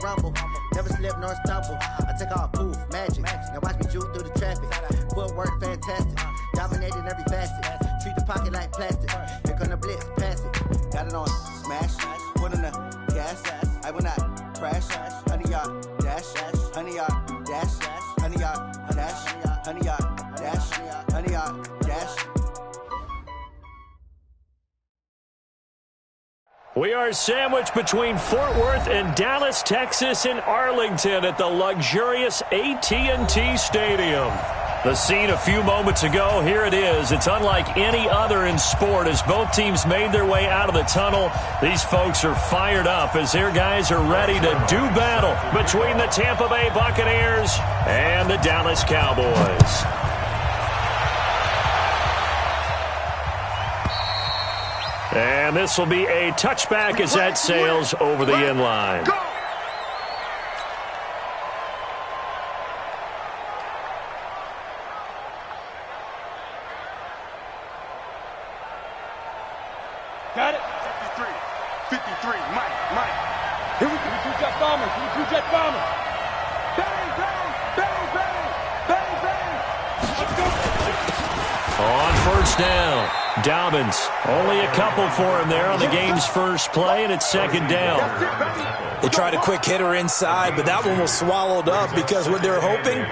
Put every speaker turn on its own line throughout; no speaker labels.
rumble. Never slip nor stumble. I take off, poof, magic. Now watch me juke through the traffic. Footwork fantastic. Dominating every facet. Treat the pocket like plastic. Here come the blitz, pass it. Got it on smash. Put in the gas. I will not crash. 100-yard dash. 100-yard dash. 100-yard dash. 100-yard dash. 100-yard dash.
We are sandwiched between Fort Worth and Dallas, Texas, and Arlington at the luxurious AT&T Stadium. The scene a few moments ago, here it is. It's unlike any other in sport as both teams made their way out of the tunnel. These folks are fired up as their guys are ready to do battle between the Tampa Bay Buccaneers and the Dallas Cowboys. And this will be a touchback as that sails over the end line.
Got it? 53, Mike. Here we go. Two-jet bombers. Bang, bang, bang, bang, bang, bang. Let's go.
On first down, Dobbins. Only a couple for him there on the game's first play, and it's second down.
They tried a quick hitter inside, but that one was swallowed up because what they're hoping,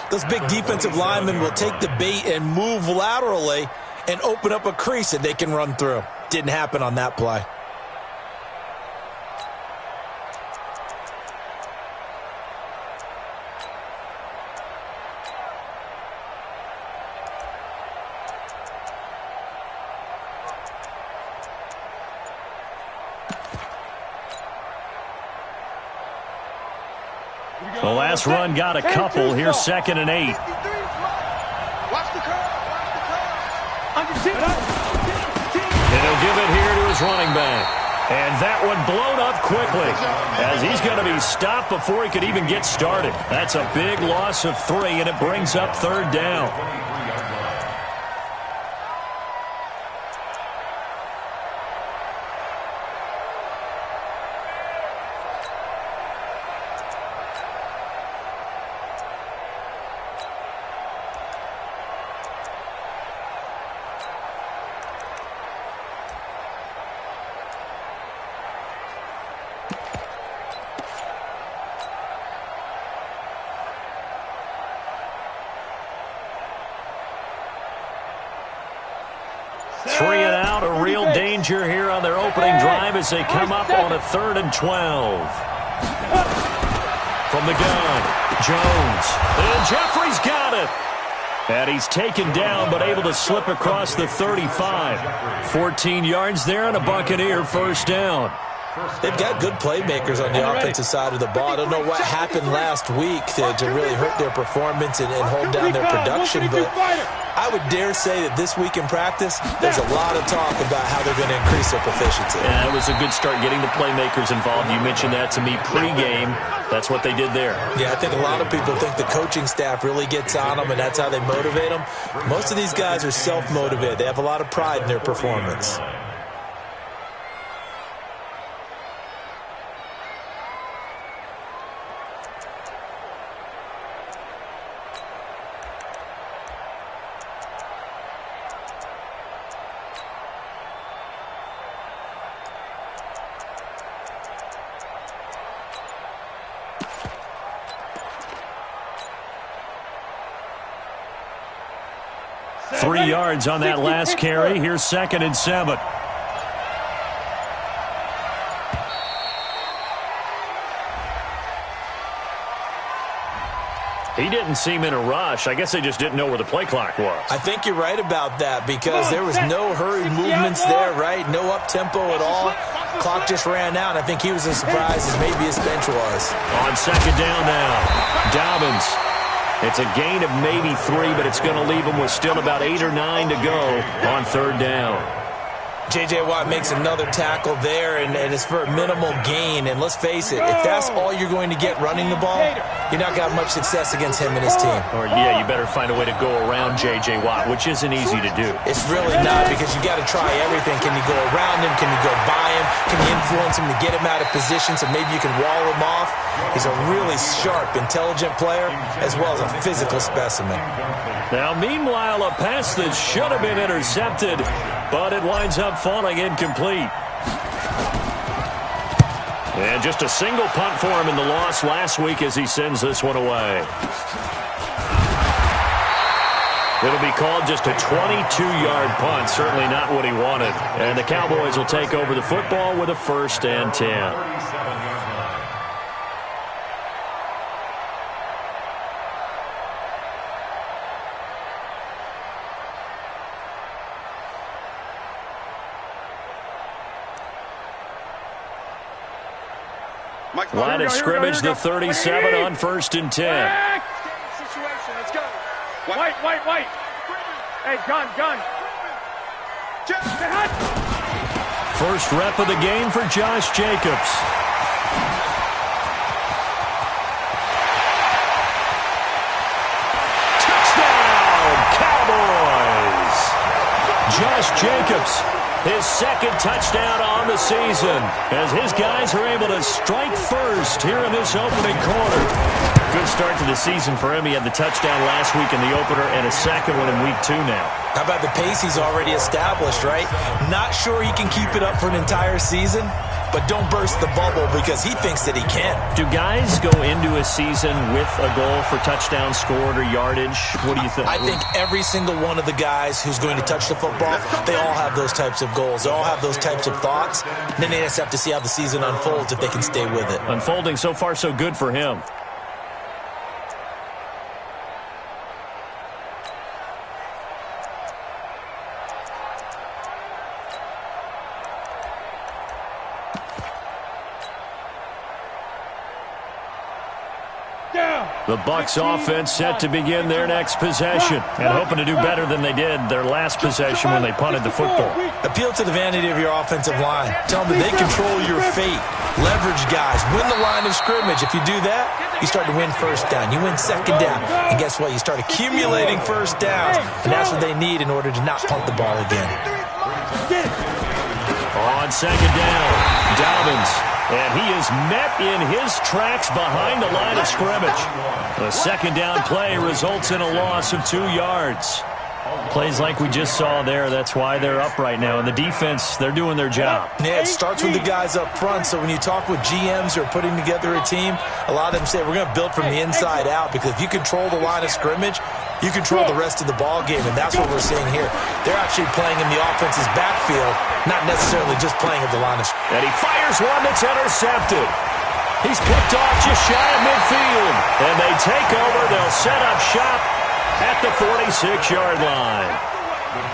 those big defensive linemen will take the bait and move laterally and open up a crease that they can run through. Didn't happen on that play.
The last run got a couple. Here's 2nd and 8.
Watch the curve.
And he'll give it here to his running back. And that one blown up quickly as he's going to be stopped before he could even get started. That's a big loss of 3, and it brings up 3rd down. Three and out, a real danger here on their opening drive as they come up on a 3rd and 12. From the gun, Jones. And Jeffrey's got it. And he's taken down but able to slip across the 35. 14 yards there and a Buccaneer first down.
They've got good playmakers on the offensive side of the ball. I don't know what happened last week to really hurt their performance and hold down their production, but I would dare say that this week in practice, there's a lot of talk about how they're going to increase their proficiency.
Yeah, it was a good start getting the playmakers involved. You mentioned that to me pregame. That's what they did there.
Yeah, I think a lot of people think the coaching staff really gets on them, and that's how they motivate them. Most of these guys are self-motivated. They have a lot of pride in their performance.
Three yards on that last carry. Here's 2nd and 7. He didn't seem in a rush. I guess they just didn't know where the play clock was.
I think you're right about that because there was no hurried movements there, right? No up-tempo at all. Clock just ran out. I think he was as surprised as maybe his bench was.
On 2nd down now, Dobbins. It's a gain of maybe 3, but it's going to leave him with still about 8 or 9 to go on 3rd down.
J.J. Watt makes another tackle there, and it's for a minimal gain. And let's face it, if that's all you're going to get running the ball, you're not going to have much success against him and his team.
Or, yeah, you better find a way to go around J.J. Watt, which isn't easy to do.
It's really not, because you got to try everything. Can you go around him? Can you go by him? Can you influence him to get him out of position so maybe you can wall him off? He's a really sharp, intelligent player, as well as a physical specimen.
Now, meanwhile, a pass that should have been intercepted, but it winds up falling incomplete. And just a single punt for him in the loss last week as he sends this one away. It'll be called just a 22-yard punt, certainly not what he wanted. And the Cowboys will take over the football with a 1st and 10. Line of scrimmage, the 37 on 1st and 10.
Situation, let's go. White. Hey, gun.
First rep of the game for Josh Jacobs. Touchdown, Cowboys! Josh Jacobs, his 2nd touchdown on the season, as his guys are able to strike first here in this opening quarter. Good start to the season for him. He had the touchdown last week in the opener and a second one in week 2 now.
How about the pace he's already established, right? Not sure he can keep it up for an entire season, but don't burst the bubble because he thinks that he can.
Do guys go into a season with a goal for touchdown scored or yardage? What do you think?
I think every single one of the guys who's going to touch the football, they all have those types of goals. They all have those types of thoughts. And then they just have to see how the season unfolds if they can stay with it.
Unfolding so far so good for him. The Bucs offense set to begin their next possession and hoping to do better than they did their last possession when they punted the football.
Appeal to the vanity of your offensive line. Tell them that they control your fate. Leverage guys. Win the line of scrimmage. If you do that, you start to win 1st down. You win 2nd down. And guess what? You start accumulating 1st downs. And that's what they need in order to not punt the ball again.
On 2nd down, Dobbins. And he is met in his tracks behind the line of scrimmage. The 2nd down play results in a loss of 2 yards. Plays like we just saw there. That's why they're up right now. And the defense, they're doing their job.
Yeah, it starts with the guys up front. So when you talk with GMs who are putting together a team, a lot of them say we're going to build from the inside out, because if you control the line of scrimmage, you control the rest of the ball game, and that's what we're seeing here. They're actually playing in the offense's backfield, not necessarily just playing at the line of scrimmage.
And he fires one that's intercepted. He's picked off just shy of midfield. And they take over. They'll set up shop at the 46-yard line.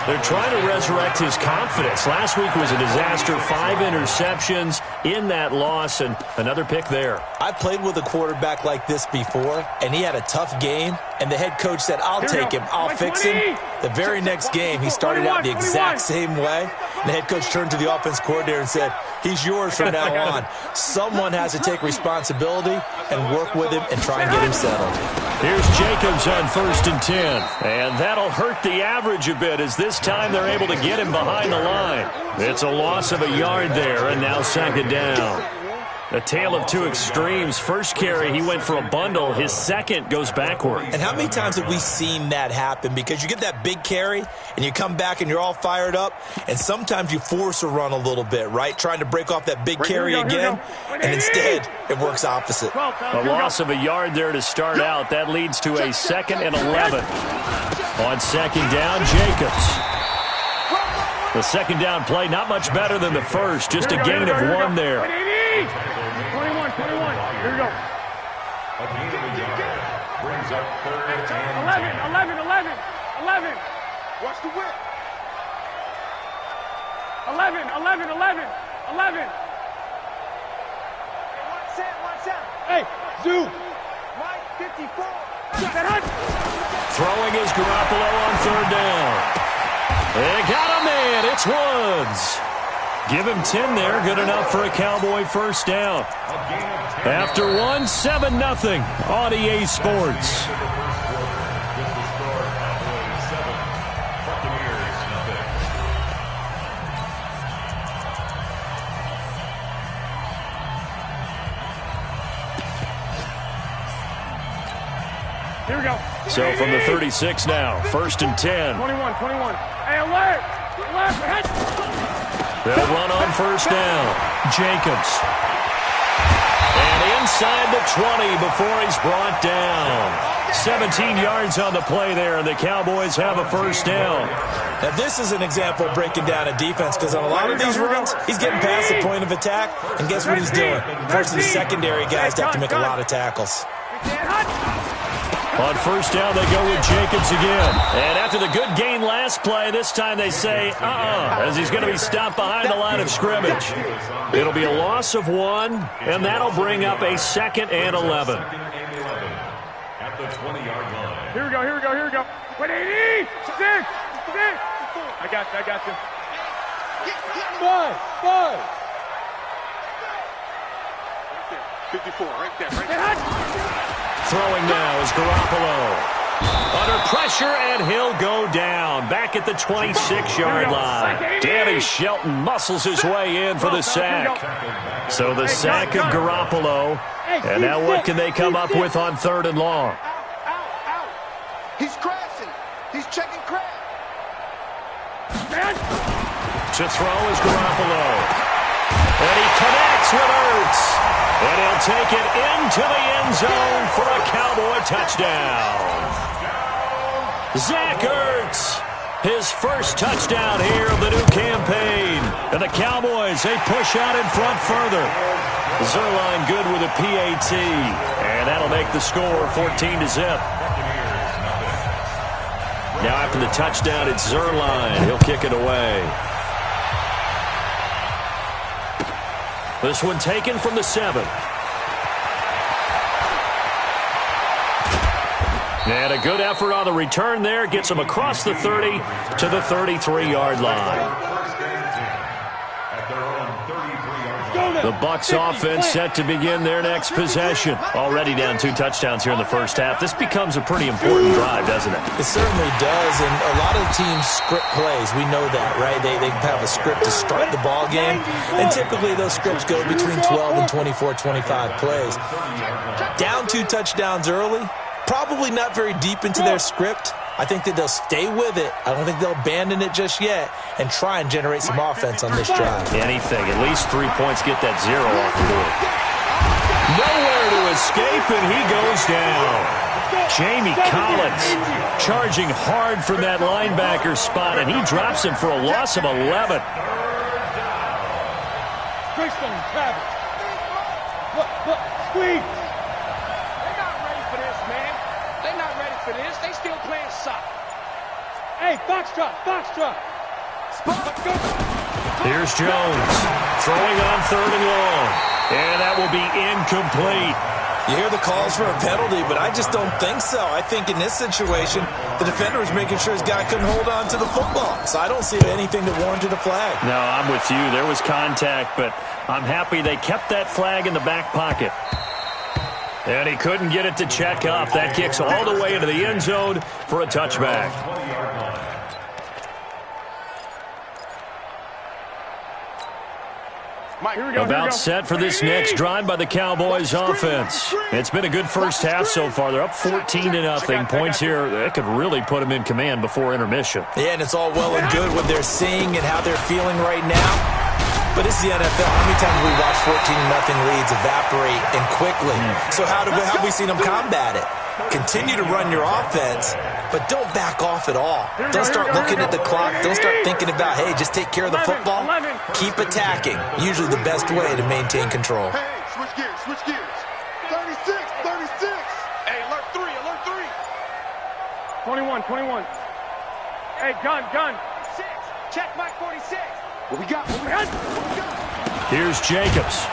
They're trying to resurrect his confidence. Last week was a disaster. 5 interceptions in that loss, and another pick there.
I played with a quarterback like this before, and he had a tough game, and the head coach said, I'll take him, I'll fix him. The very next game, he started out the exact same way, and the head coach turned to the offense coordinator and said, he's yours from now on. Someone has to take responsibility and work with him and try and get him settled.
Here's Jacobs on 1st and 10. And that'll hurt the average a bit, as this time they're able to get him behind the line. It's a loss of a yard there, and now 2nd down. A tale of 2 extremes. First carry, he went for a bundle. His second goes backward.
And how many times have we seen that happen? Because you get that big carry, and you come back, and you're all fired up, and sometimes you force a run a little bit, right? Trying to break off that big carry again, and instead, it works opposite.
A loss of a yard there to start out. That leads to a 2nd and 11. On 2nd down, Jacobs. The 2nd down play, not much better than the first. Just a gain of 1 there.
21. Here we go. Brings up 3rd and 11. Watch the whip. 11. 1 set. Hey, Zoo. Right, 54.
Throwing is Garoppolo on 3rd down. They got a man. It's Woods. Give him 10 there. Good enough for a Cowboy first down. After 1, 7-0 on EA Sports.
Here we go.
So from the 36 now, 1st and 10.
21. Hey, alert!
They'll run on first down. Jacobs. And inside the 20 before he's brought down. 17 yards on the play there, and the Cowboys have a first down.
Now, this is an example of breaking down a defense, because on a lot of these runs, he's getting past the point of attack, and guess what he's doing? Forcing the secondary guys to have to make a lot of tackles.
On first down, they go with Jacobs again. And after the good gain last play, this time they say, as he's going to be stopped behind the line of scrimmage. It'll be a loss of 1, and that'll bring up a 2nd and 11.
At the 20-yard line. Here we go. 180! 6! I got you. 5! 54, right there.
Throwing now is Garoppolo. Under pressure, and he'll go down. Back at the 26-yard line. Danny Shelton muscles his way in for the sack. So the sack of Garoppolo. And now what can they come up with on 3rd and long?
Out. He's crashing. He's checking crash.
To throw is Garoppolo. And he connects with Ertz. And he'll take it into the end zone for a Cowboy touchdown. Zach Ertz, his first touchdown here of the new campaign. And the Cowboys, they push out in front further. Zerline good with a PAT. And that'll make the score 14-0. Now after the touchdown, it's Zerline. He'll kick it away. This one taken from the 7. And a good effort on the return there. Gets him across the 30 to the 33-yard line. The Bucs offense set to begin their next possession. Already down 2 touchdowns here in the first half. This becomes a pretty important drive, doesn't it?
It certainly does, and a lot of teams script plays. We know that, right? They have a script to start the ball game, and typically those scripts go between 12 and 24, 25 plays. Down 2 touchdowns early, probably not very deep into their script. I think that they'll stay with it. I don't think they'll abandon it just yet and try and generate some offense on this drive.
Anything. At least 3 points, get that 0 off the board. Nowhere to escape, and he goes down. Jamie Collins charging hard from that linebacker spot, and he drops him for a loss of 11.
Squeeze. They're not ready for this, man. They're not ready for this. They still playing soccer. Hey, foxtrot.
Here's Jones throwing on 3rd and long. And that will be incomplete.
You hear the calls for a penalty, but I just don't think so. I think in this situation, the defender was making sure his guy couldn't hold on to the football. So I don't see anything that warranted a flag.
No, I'm with you. There was contact, but I'm happy they kept that flag in the back pocket. And he couldn't get it to check up. That kicks all the way into the end zone for a touchback. About set for this next drive by the Cowboys offense. It's been a good first half so far. They're up 14-0. Points here, that could really put them in command before intermission.
Yeah, and it's all well and good what they're seeing and how they're feeling right now. But it's the NFL. How many times have we watched 14-0 leads evaporate and quickly? So how have we seen them combat it? Continue to run your offense, but don't back off at all. Don't start looking at the clock. Don't start thinking about, hey, just take care of the football. Keep attacking. Usually the best way to maintain control.
Hey, switch gears. 36. Hey, alert 3. 21. Hey, gun. 6. Check my 46. What we got?
Here's Jacobs.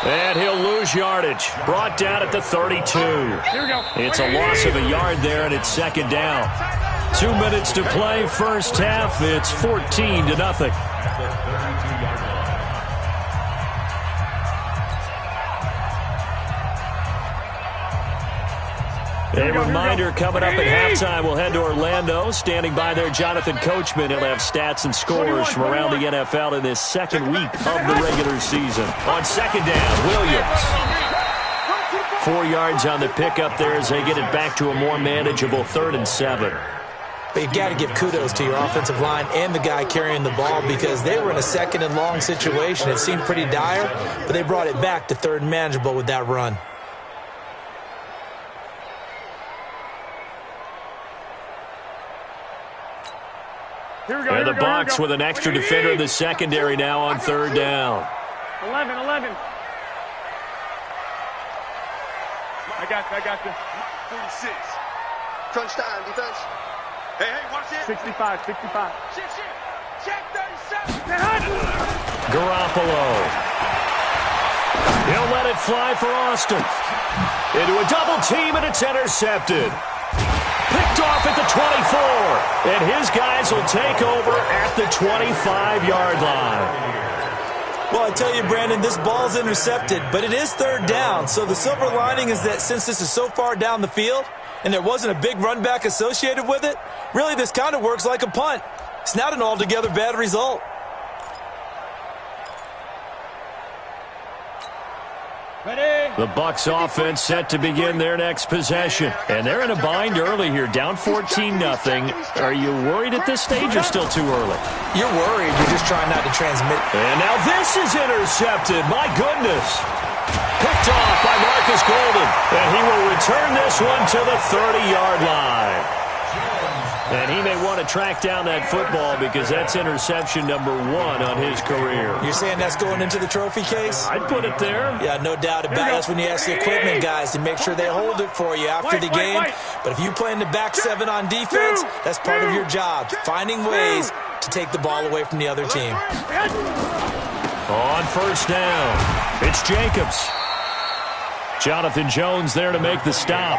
And he'll lose yardage. Brought down at the 32.
Here we go.
It's a loss of a yard there, and it's 2nd down. 2 minutes to play, first half. It's 14-0. A reminder coming up at halftime, we'll head to Orlando. Standing by there, Jonathan Coachman. He'll have stats and scores from around the NFL in this second week of the regular season. On second down, Williams. 4 yards on the pickup there as they get it back to a more manageable 3rd and 7.
But you've got to give kudos to your offensive line and the guy carrying the ball because they were in a 2nd and long situation. It seemed pretty dire, but they brought it back to 3rd and manageable with that run.
And the Bucs with an extra defender in the secondary now on 3rd down.
11. I got this. 46.
Crunch time, defense. Hey, watch it.
65. Check 37.
Garoppolo. He'll let it fly for Austin. Into a double team, and it's intercepted. Picked off at the 24. And his guys will take over at the 25-yard line.
Well, I tell you, Brandon, this ball's intercepted, but it is 3rd down. So the silver lining is that since this is so far down the field and there wasn't a big run back associated with it, really this kind of works like a punt. It's not an altogether bad result.
The Bucs offense set to begin their next possession. And they're in a bind early here, down 14-0. Are you worried at this stage or still too early?
You're worried. You're just trying not to transmit.
And now this is intercepted. My goodness. Picked off by Marcus Golden. And he will return this one to the 30-yard line. And he may want to track down that football because that's interception number 1 on his career.
You're saying that's going into the trophy case?
I'd put it there.
Yeah, no doubt about it. That's when you ask the equipment guys to make sure they hold it for you after the game. But if you play in the back 7 on defense, that's part of your job, finding ways to take the ball away from the other team.
On 1st down, it's Jacobs. Jonathan Jones there to make the stop.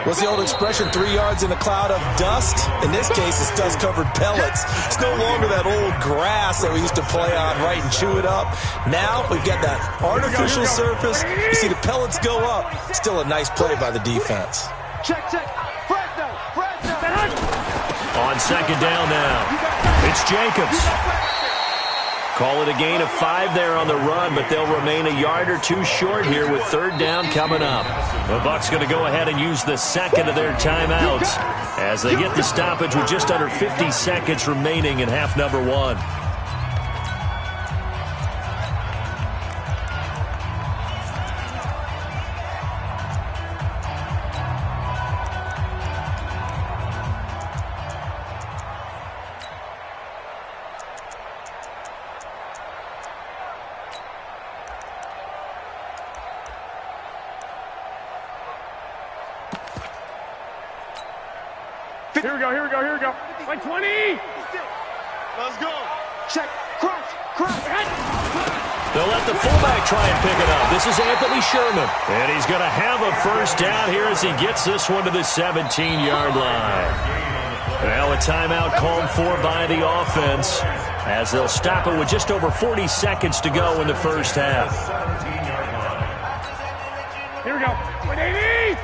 What's the old expression, 3 yards in a cloud of dust? In this case, it's dust-covered pellets. It's no longer that old grass that we used to play on, right, and chew it up. Now we've got that artificial surface. You see the pellets go up. Still a nice play by the defense.
Check. Fresno.
On 2nd down now, it's Jacobs. Call it a gain of 5 there on the run, but they'll remain a yard or 2 short here with 3rd down coming up. The Bucs going to go ahead and use the 2nd of their timeouts as they get the stoppage with just under 50 seconds remaining in half number 1.
Here we go. Like 20.
Let's go.
Check. Crunch.
They'll let the fullback try and pick it up. This is Anthony Sherman. And he's going to have a 1st down here as he gets this one to the 17-yard line. Well, a timeout called for by the offense as they'll stop it with just over 40 seconds to go in the 1st half.
Here we go. 180.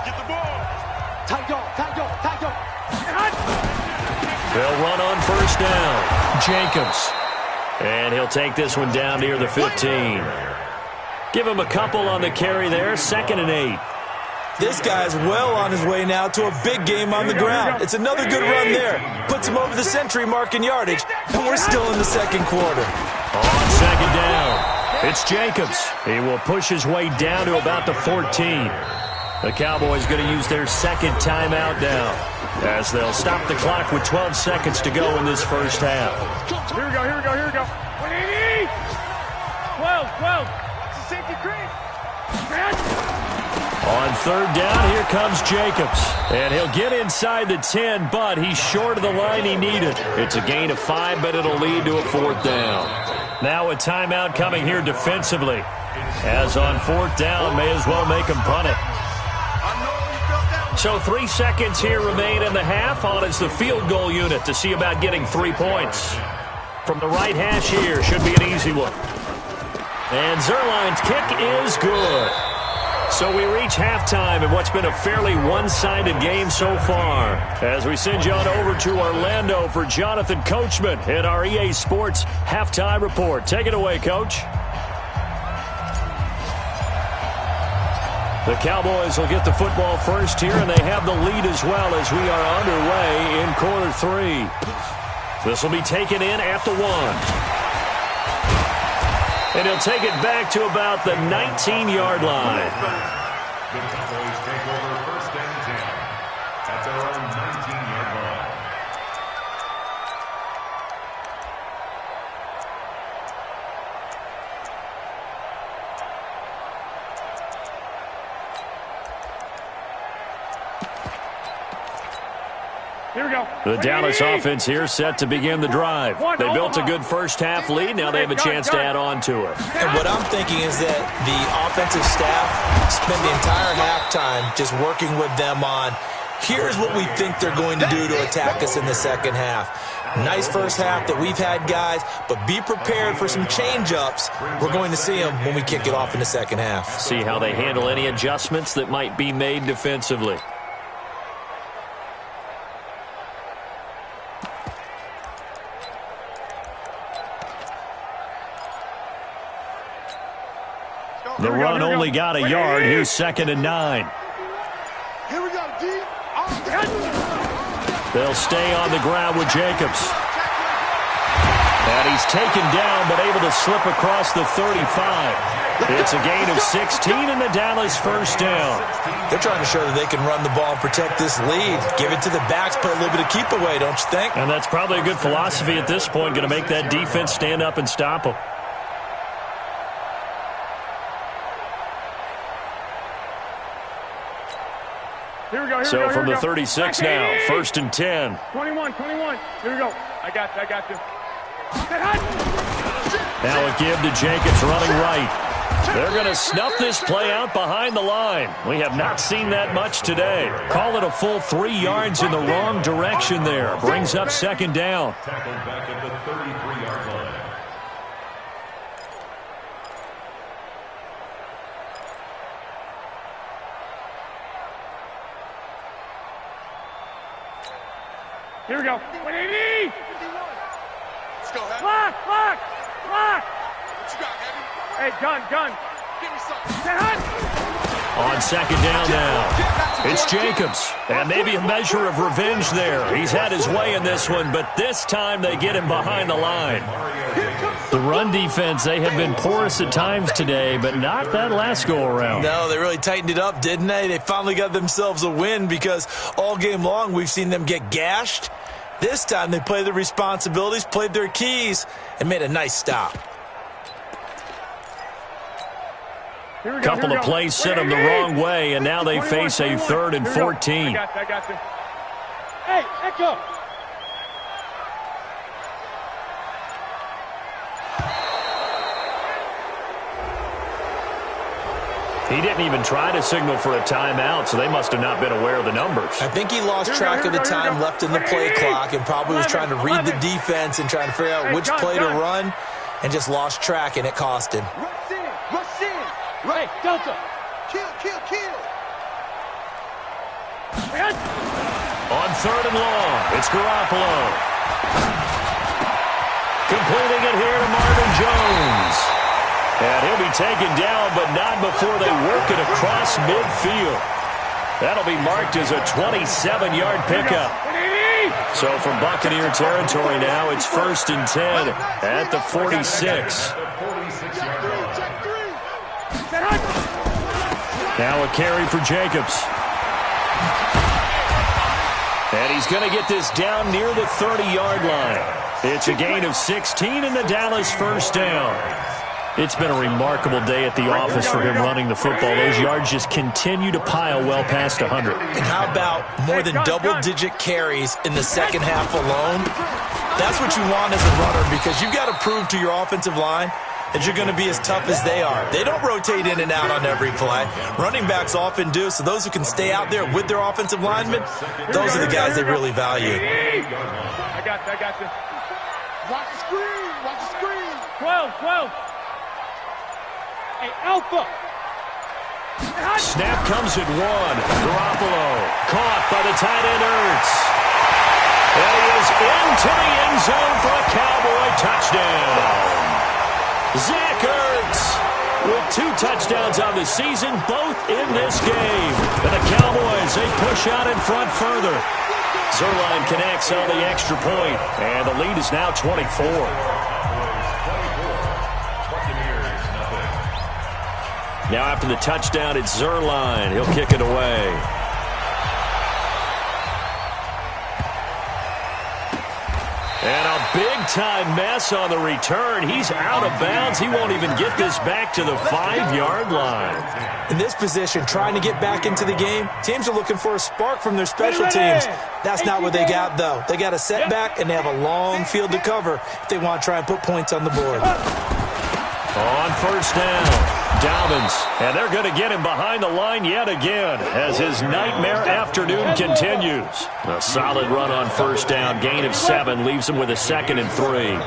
Get the ball.
Tight dog.
They'll run on 1st down. Jacobs. And he'll take this one down near the 15. Give him a couple on the carry there. 2nd and 8.
This guy's well on his way now to a big game on the ground. It's another good run there. Puts him over the century mark in yardage, and we're still in the 2nd quarter.
On 2nd down, it's Jacobs. He will push his way down to about the 14. The Cowboys going to use their 2nd timeout now as they'll stop the clock with 12 seconds to go in this 1st half.
Here we go. 180. 12. It's a safety creep.
On 3rd down, here comes Jacobs. And he'll get inside the 10, but he's short of the line he needed. It's a gain of 5, but it'll lead to a 4th down. Now a timeout coming here defensively. As on 4th down, may as well make him punt it. So 3 seconds here remain in the half. On is the field goal unit to see about getting 3 points. From the right hash here, should be an easy one. And Zerline's kick is good. So we reach halftime in what's been a fairly one-sided game so far. As we send you on over to Orlando for Jonathan Coachman in our EA Sports Halftime Report. Take it away, Coach. The Cowboys will get the football first here, and they have the lead as well as we are underway in quarter 3. This will be taken in at the 1. And he'll take it back to about the 19-yard line.
The Cowboys take over first and 10 at their own 19-yard line.
Here we go.
The Dallas offense here set to begin the drive. They built a good first-half lead. Now they have a chance to add on to it.
And what I'm thinking is that the offensive staff spent the entire halftime just working with them on, here's what we think they're going to do to attack us in the second half. Nice first half that we've had, guys, but be prepared for some change-ups. We're going to see them when we kick it off in the second half.
See how they handle any adjustments that might be made defensively. The run only got a yard. Here's 2nd and 9.
Here we go, D.
They'll stay on the ground with Jacobs. And he's taken down but able to slip across the 35. It's a gain of 16 and the Dallas first down.
They're trying to show that they can run the ball and protect this lead. Give it to the backs, play a little bit of keep away, don't you think?
And that's probably a good philosophy at this point, going to make that defense stand up and stop them. So from the 36 now, 1st and 10.
21. Here we go. I got you.
Now a give to Jacobs running right. They're going to snuff this play out behind the line. We have not seen that much today. Call it a full 3 yards in the wrong direction there. Brings up 2nd down.
Tackled back at the 33-yard line.
Here we go. 180.
Let's go, Heavy.
Lock.
What you got, Heavy?
Hey, gun.
Give me something.
On 2nd down now, it's Jacobs. And maybe a measure of revenge there. He's had his way in this one, but this time they get him behind the line. The run defense, they have been porous at times today, but not that last go-around.
No, they really tightened it up, didn't they? They finally got themselves a win because all game long we've seen them get gashed. This time they played their responsibilities, played their keys, and made a nice stop.
Couple of plays sent them the wrong way, and now they face a 3rd and 14.
I got you. Hey, Echo.
He didn't even try to signal for a timeout, so they must have not been aware of the numbers.
I think he lost track of the time left in the play clock and probably was trying to read the defense and trying to figure out which play to run and just lost track, and it cost him.
Rush in. Right, Delta. Kill.
On 3rd and long, it's Garoppolo. Completing it here to Marvin Jones. And he'll be taken down, but not before they work it across midfield. That'll be marked as a 27-yard pickup. So from Buccaneer territory now, it's 1st and 10 at the 46. Now a carry for Jacobs. And he's going to get this down near the 30-yard line. It's a gain of 16 and the Dallas first down. It's been a remarkable day at the office for him running the football. Those yards just continue to pile well past 100.
And how about more than double-digit carries in the second half alone? That's what you want as a runner because you've got to prove to your offensive line that you're going to be as tough as they are. They don't rotate in and out on every play. Running backs often do, so those who can stay out there with their offensive linemen, those are the guys they really value.
I got you.
Watch the screen.
12. Hey, Alpha.
Snap comes at 1. Garoppolo caught by the tight end Ertz. And he is into the end zone for a Cowboy touchdown. Zach Ertz with 2 touchdowns on the season, both in this game. And the Cowboys, they push out in front further. Zuerlein connects on the extra point, and the lead is now 24. Now after the touchdown, it's Zuerlein. He'll kick it away. And a big-time mess on the return. He's out of bounds. He won't even get this back to the 5-yard line.
In this position, trying to get back into the game, teams are looking for a spark from their special teams. That's not what they got, though. They got a setback, and they have a long field to cover if they want to try and put points on the board.
On first down, Dobbins, and they're going to get him behind the line yet again as his nightmare afternoon continues. A solid run on first down, gain of 7, leaves him with a 2nd and 3.
Brings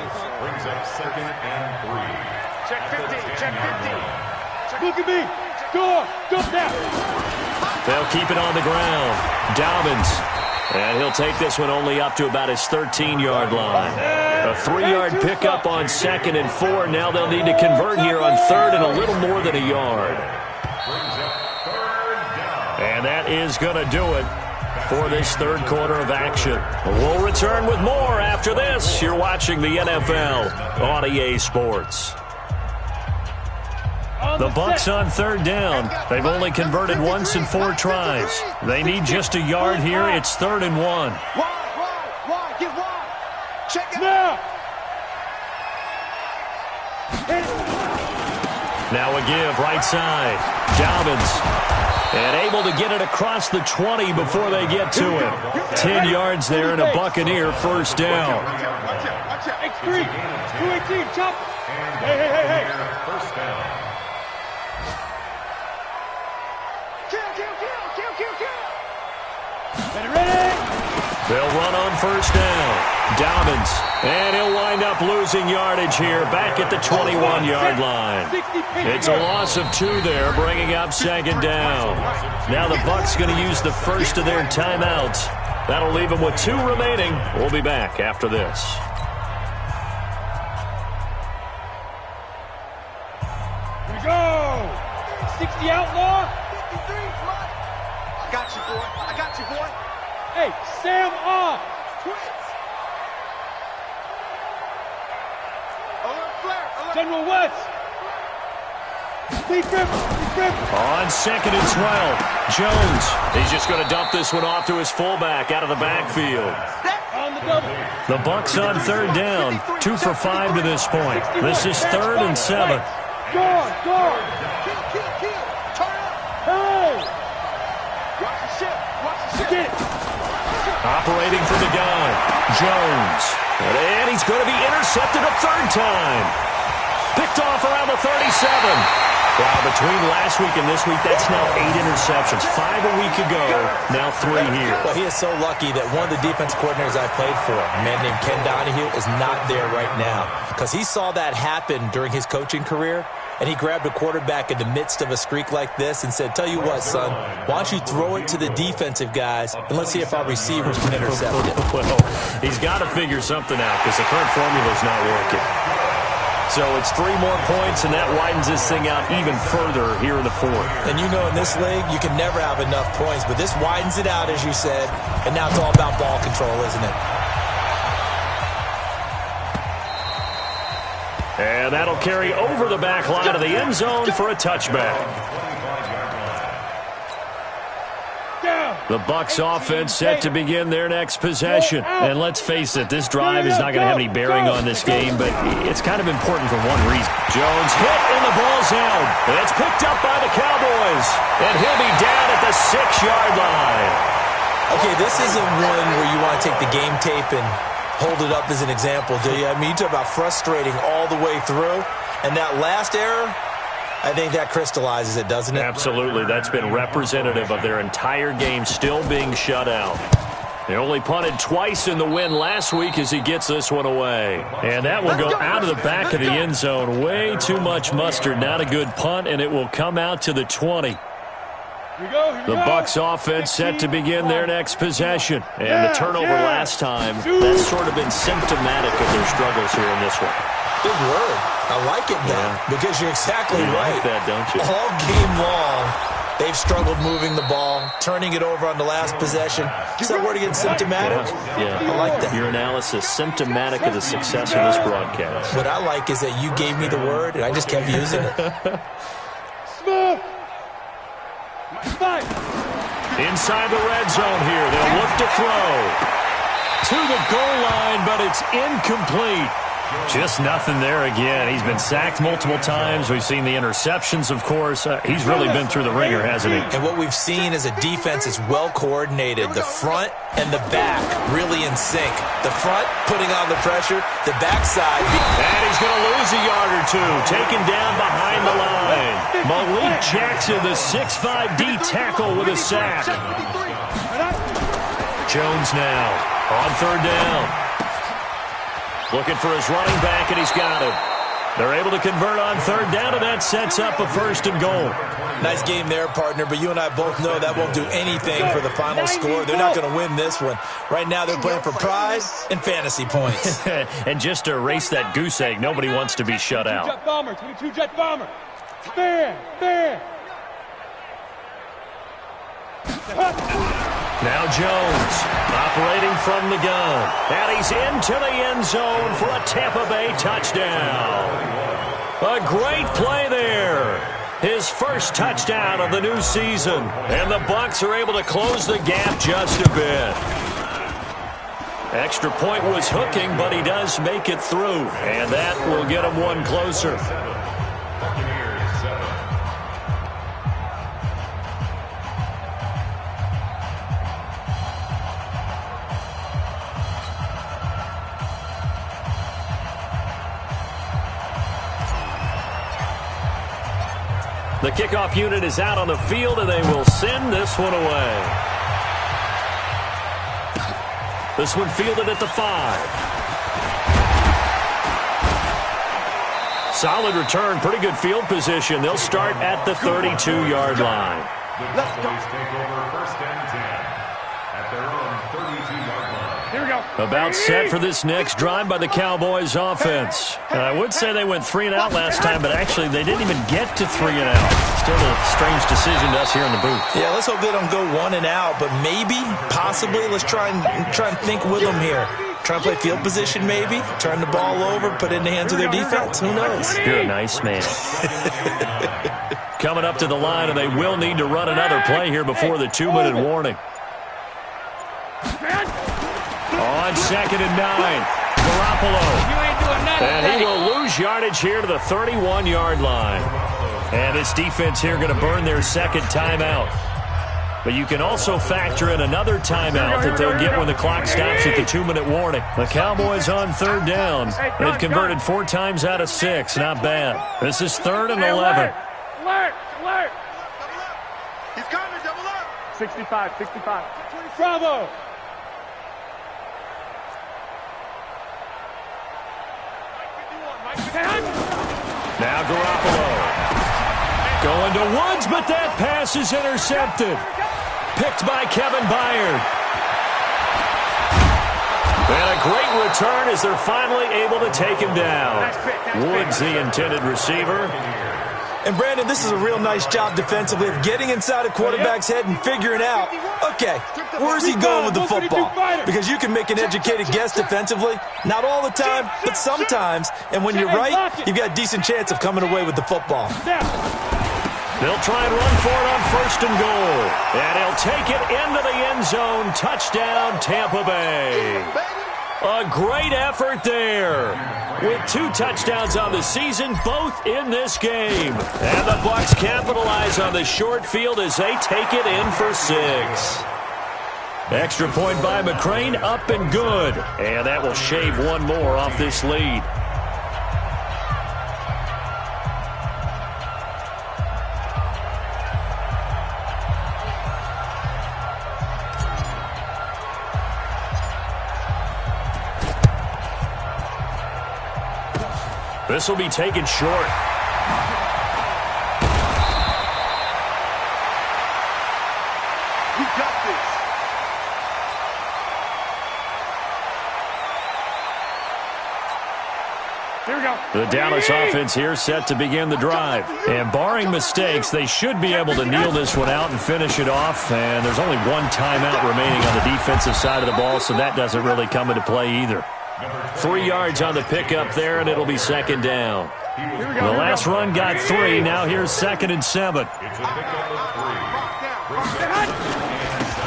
up 2nd and 3.
Check 50, check 50.
Look at me. Go now.
They'll keep it on the ground. Dobbins, and he'll take this one only up to about his 13-yard line. A 3-yard pickup on 2nd and 4. Now they'll need to convert here on 3rd and a little more than a yard. And that is going to do it for this 3rd quarter of action. We'll return with more after this. You're watching the NFL on EA Sports. The Bucs on 3rd down. They've only converted once in 4 tries. They need just a yard here. It's 3rd and 1.
Wide, get wide. Check it
out.
Now a give, right side. Dobbins. And able to get it across the 20 before they get to him. 10 yards there and a Buccaneer first down.
Watch out.
X3, 218, chop. Hey.
First down.
Kill.
Ready?
They'll run on first down. Dobbins. And he'll wind up losing yardage here back at the 21-yard line. It's a loss of 2 there, bringing up 2nd down. Now the Bucs going to use the first of their timeouts. That'll leave them with 2 remaining. We'll be back after this.
Here we go. 60 outlaw.
53, flood. I got you, boy.
Hey, Sam off.
Twins. Alert flare.
General West. Deep grip.
On 2nd and 12, Jones. He's just going to dump this one off to his fullback out of the backfield.
On the double.
The Bucs on 3rd down, 2 for 5 to this point. This is 3rd and 7.
Go.
Kill. Turn up.
Hey.
Watch the ship.
Get it.
Operating from the gun, Jones. And he's going to be intercepted a 3rd time. Picked off around the 37. Wow, between last week and this week, that's now 8 interceptions. 5 a week ago, now 3 here.
Well, he is so lucky that one of the defense coordinators I played for, a man named Ken Donahue, is not there right now. Because he saw that happen during his coaching career, and he grabbed a quarterback in the midst of a streak like this and said, tell you what, son, why don't you throw it to the defensive guys, and let's see if our receivers can intercept it.
Well, he's got to figure something out because the current formula is not working. So it's 3 more points, and that widens this thing out even further here in the 4th.
And you know in this league, you can never have enough points, but this widens it out, as you said, and now it's all about ball control, isn't it?
And that'll carry over the back line of the end zone for a touchback. The Bucs offense set to begin their next possession. And let's face it, this drive is not going to have any bearing on this game, but it's kind of important for one reason. Jones hit and the ball's out. And it's picked up by the Cowboys. And he'll be down at the 6-yard line.
Okay, this isn't one where you want to take the game tape and hold it up as an example, do you? I mean, you talk about frustrating all the way through. And that last error, I think that crystallizes it, doesn't it?
Absolutely. That's been representative of their entire game still being shut out. They only punted twice in the win last week as he gets this one away. And that will go out of the back of the end zone. Way too much mustard. Not a good punt, and it will come out to the 20. The Bucs offense set to begin their next possession. And the turnover last time, that's sort of been symptomatic of their struggles here in this one.
Big word. I like it now because you're exactly right.
Like that, don't you?
All game long, they've struggled moving the ball, turning it over on the last possession. Is that word again, symptomatic?
Yeah.
I like that.
Your analysis, symptomatic of the success of this broadcast.
What I like is that you gave me the word, and I just kept using it.
Smooth.
Inside the red zone here. They'll look to throw. To the goal line, but it's incomplete. Just nothing there again. He's been sacked multiple times. We've seen the interceptions, of course. He's really been through the ringer, hasn't he?
And what we've seen is a defense is well coordinated. The front and the back really in sync. The front putting on the pressure. The backside.
And he's going to lose a yard or two. Taken down behind the line. Malik Jackson, the 6'5" D tackle with a sack. Jones now on third down. Looking for his running back, and he's got him. They're able to convert on third down, and that sets up a 1st and goal.
Nice game there, partner, but you and I both know that won't do anything for the final score. They're not going to win this one. Right now, they're playing for pride and fantasy points.
And just to erase that goose egg, nobody wants to be shut out.
Jet bomber, 22 jet bomber. Stand.
Now Jones operating from the gun. And he's into the end zone for a Tampa Bay touchdown. A great play there. His first touchdown of the new season. And the Bucs are able to close the gap just a bit. Extra point was hooking, but he does make it through. And that will get him one closer. The kickoff unit is out on the field, and they will send this one away. This one fielded at the 5. Solid return, pretty good field position. They'll start at the 32-yard line.
The Cowboys take over 1st and 10 at their own 32-yard line.
Here we go.
About set for this next drive by the Cowboys offense. I would say they went 3 and out last time, but actually they didn't even get to 3 and out. Still a strange decision to us here in the booth.
Yeah, let's hope they don't go 1 and out, but maybe, possibly, let's try and think with them here. Try and play field position maybe, turn the ball over, put it in the hands of their defense. Who knows?
You're a nice man. Coming up to the line, and they will need to run another play here before the 2-minute warning. On 2nd and 9, Garoppolo. And he will lose yardage here to the 31-yard line. And this defense here going to burn their second timeout. But you can also factor in another timeout that they'll get when the clock stops at the 2-minute warning. The Cowboys on third down. They've converted 4 times out of 6. Not bad. This is 3rd and 11.
Alert.
He's coming, double up.
65. Bravo.
Now Garoppolo. Going to Woods, but that pass is intercepted. Picked by Kevin Byard. And a great return as they're finally able to take him down. Woods, the intended receiver.
And, Brandon, this is a real nice job defensively of getting inside a quarterback's head and figuring out, okay, where's he going with the football? Because you can make an educated guess defensively. Not all the time, but sometimes. And when you're right, you've got a decent chance of coming away with the football.
They'll try and run for it on 1st and goal. And he'll take it into the end zone. Touchdown, Tampa Bay. A great effort there. With 2 touchdowns on the season, both in this game. And the Bucs capitalize on the short field as they take it in for 6. Extra point by McCrane, up and good. And that will shave one more off this lead. This will be taken short. The Dallas offense here set to begin the drive. And barring mistakes, they should be able to kneel this one out and finish it off. And there's only one timeout remaining on the defensive side of the ball, so that doesn't really come into play either. 3 yards on the pickup there, and it'll be second down. The last run got 3. Now here's 2nd and 7.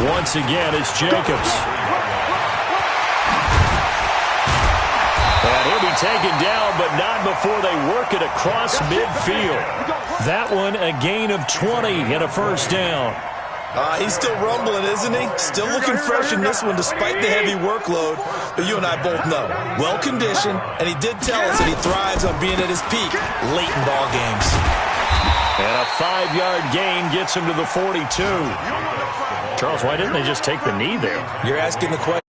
Once again, it's Jacobs. And he'll be taken down, but not before they work it across midfield. That one, a gain of 20 and a first down.
He's still rumbling, isn't he? Still looking fresh in this one despite the heavy workload. But you and I both know, well-conditioned, and he did tell us that he thrives on being at his peak late in ball games.
And a 5-yard gain gets him to the 42. Charles, why didn't they just take the knee there?
You're asking the question.